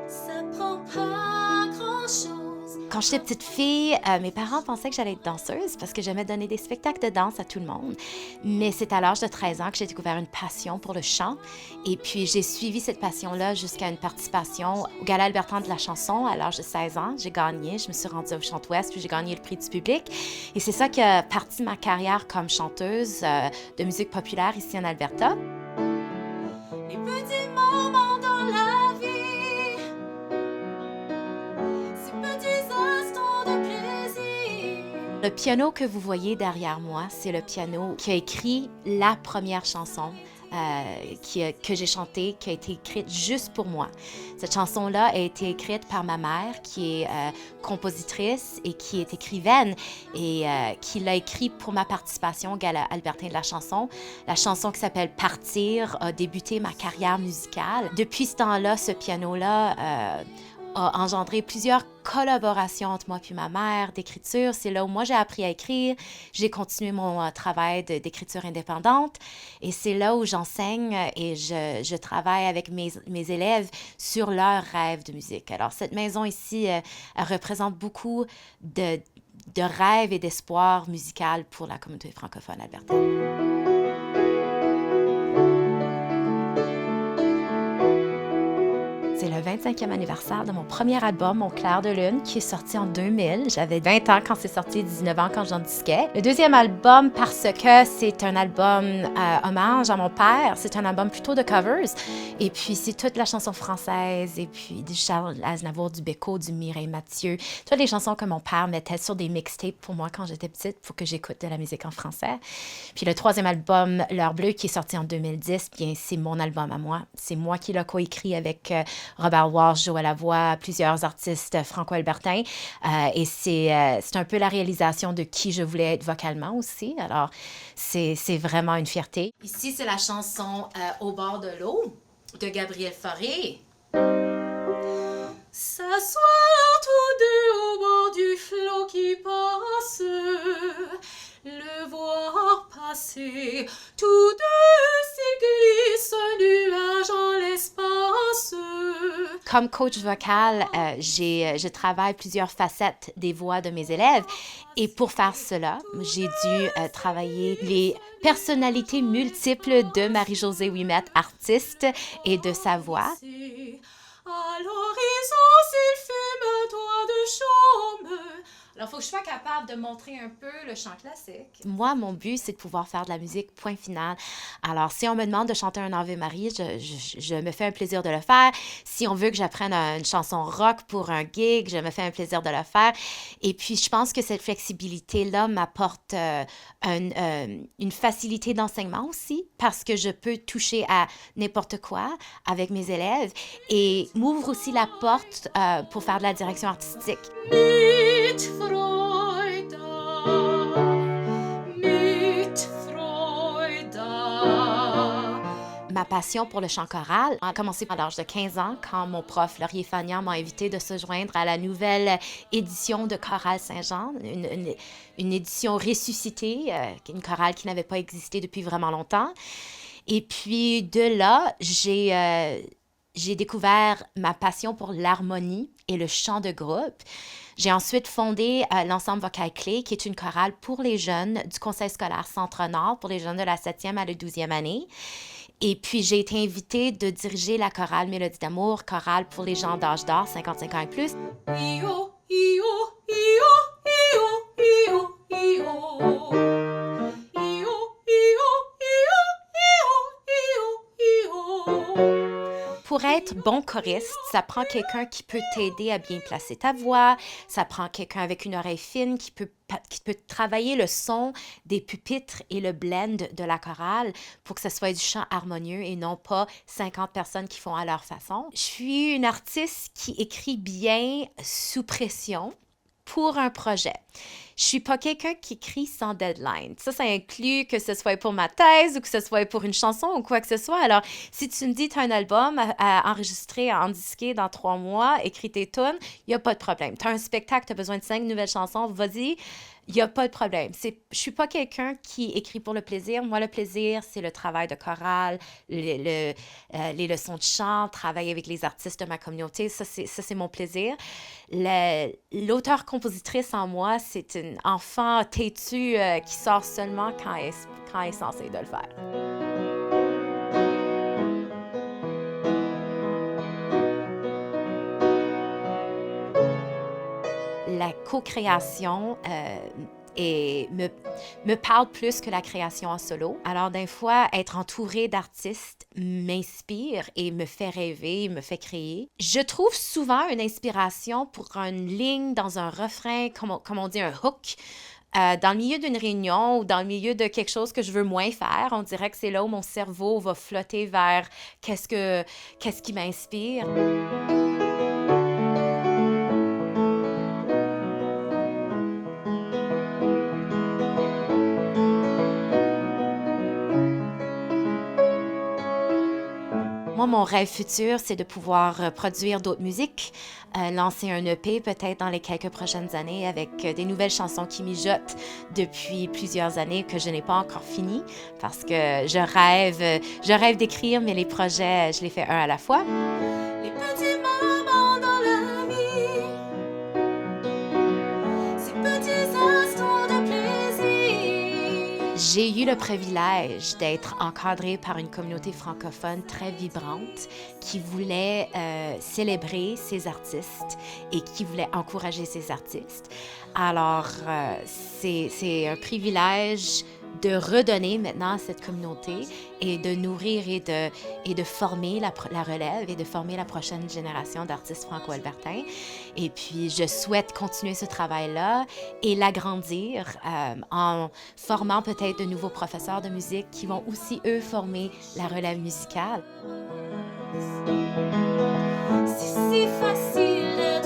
Ça prend pas grand-chose. Quand j'étais petite fille, mes parents pensaient que j'allais être danseuse parce que j'aimais donner des spectacles de danse à tout le monde. Mais c'est à l'âge de 13 ans que j'ai découvert une passion pour le chant. Et puis, j'ai suivi cette passion-là jusqu'à une participation au Gala Albertin de la chanson à l'âge de 16 ans. J'ai gagné, je me suis rendue au Chante-Ouest, puis j'ai gagné le prix du public. Et c'est ça qui a parti ma carrière comme chanteuse de musique populaire ici en Alberta. Les petits moments dans la vie, ces petits instants de plaisir. Le piano que vous voyez derrière moi, c'est le piano qui a écrit la première chanson que j'ai chantée, qui a été écrite juste pour moi. Cette chanson-là a été écrite par ma mère, qui est compositrice et qui est écrivaine, et qui l'a écrit pour ma participation au Gala Albertin de la chanson. La chanson qui s'appelle « Partir » a débuté ma carrière musicale. Depuis ce temps-là, ce piano-là a engendré plusieurs collaborations entre moi et ma mère d'écriture. C'est là où moi j'ai appris à écrire. J'ai continué mon travail d'écriture indépendante et c'est là où j'enseigne et je travaille avec mes élèves sur leurs rêves de musique. Alors cette maison ici, elle représente beaucoup de rêves et d'espoir musical pour la communauté francophone albertaine. C'est le 25e anniversaire de mon premier album, Mon clair de lune, qui est sorti en 2000. J'avais 20 ans quand c'est sorti, 19 ans quand j'en disquais. Le deuxième album, parce que c'est un album hommage à mon père, c'est un album plutôt de covers. Et puis, c'est toute la chanson française, et puis du Charles Aznavour, du Bécaud, du Mireille Mathieu. Toutes les chansons que mon père mettait sur des mixtapes pour moi quand j'étais petite, pour que j'écoute de la musique en français. Puis le troisième album, L'heure bleue, qui est sorti en 2010, bien, c'est mon album à moi. C'est moi qui l'ai coécrit avec Robert Walsh, Joël Lavoie, plusieurs artistes franco-albertains. Et c'est un peu la réalisation de qui je voulais être vocalement aussi. Alors, c'est vraiment une fierté. Ici, c'est la chanson Au bord de l'eau de Gabriel Fauré. S'asseoir tous deux au bord du flot qui passe, le voir passer, tous deux s'y glisse un nuage en l'espace. Comme coach vocal, je travaille plusieurs facettes des voix de mes élèves. Et pour faire cela, j'ai dû travailler les personnalités multiples de Marie-Josée Ouimet, artiste, et de sa voix. À l'horizon, s'il fume un toit de chaume. Alors, il faut que je sois capable de montrer un peu le chant classique. Moi, mon but, c'est de pouvoir faire de la musique, point final. Alors, si on me demande de chanter un Ave Marie, je me fais un plaisir de le faire. Si on veut que j'apprenne une chanson rock pour un gig, je me fais un plaisir de le faire. Et puis, je pense que cette flexibilité-là m'apporte une facilité d'enseignement aussi, parce que je peux toucher à n'importe quoi avec mes élèves et m'ouvre aussi la porte pour faire de la direction artistique. Mit Freude, mit Freude. Ma passion pour le chant choral a commencé à l'âge de 15 ans quand mon prof Laurier Fagnan m'a invité de se joindre à la nouvelle édition de Chorale Saint-Jean, une édition ressuscitée, une chorale qui n'avait pas existé depuis vraiment longtemps. Et puis de là, j'ai découvert ma passion pour l'harmonie et le chant de groupe. J'ai ensuite fondé l'Ensemble Vocal Clé, qui est une chorale pour les jeunes du Conseil scolaire Centre-Nord, pour les jeunes de la 7e à la 12e année. Et puis, j'ai été invitée de diriger la chorale Mélodie d'amour, chorale pour les gens d'âge d'or, 55 ans et plus. Io, io, io, io, io, io. Io, io, io, io, io. Pour être bon choriste, ça prend quelqu'un qui peut t'aider à bien placer ta voix, ça prend quelqu'un avec une oreille fine qui peut travailler le son des pupitres et le blend de la chorale pour que ce soit du chant harmonieux et non pas 50 personnes qui font à leur façon. Je suis une artiste qui écrit bien sous pression pour un projet. Je suis pas quelqu'un qui écrit sans deadline. Ça inclut que ce soit pour ma thèse ou que ce soit pour une chanson ou quoi que ce soit. Alors, si tu me dis que tu as un album à enregistrer, à disquer dans 3 mois, écris tes tunes, il n'y a pas de problème. Tu as un spectacle, tu as besoin de 5 nouvelles chansons, vas-y. Il n'y a pas de problème. Je suis pas quelqu'un qui écrit pour le plaisir. Moi, le plaisir, c'est le travail de chorale, les leçons de chant, travailler avec les artistes de ma communauté. Ça, c'est mon plaisir. L'auteur-compositrice en moi, c'est une enfant têtue qui sort seulement quand elle est censée de le faire. La co-création me parle plus que la création en solo. Alors, des fois, être entourée d'artistes m'inspire et me fait rêver, me fait créer. Je trouve souvent une inspiration pour une ligne dans un refrain, comme on dit, un hook. Dans le milieu d'une réunion ou dans le milieu de quelque chose que je veux moins faire, on dirait que c'est là où mon cerveau va flotter vers qu'est-ce qui m'inspire. Moi, mon rêve futur, c'est de pouvoir produire d'autres musiques, lancer un EP peut-être dans les quelques prochaines années avec des nouvelles chansons qui mijotent depuis plusieurs années que je n'ai pas encore fini parce que je rêve d'écrire, mais les projets, je les fais un à la fois. Les petits moments dans la vie, ces petits instants de plaisir. J'ai eu le privilège d'être encadrée par une communauté francophone très vibrante qui voulait célébrer ses artistes et qui voulait encourager ses artistes. Alors, c'est un privilège de redonner maintenant à cette communauté et de nourrir et de former la relève et de former la prochaine génération d'artistes franco-albertains. Et puis, je souhaite continuer ce travail-là et l'agrandir en formant peut-être de nouveaux professeurs de musique qui vont aussi, eux, former la relève musicale. C'est si facile d'être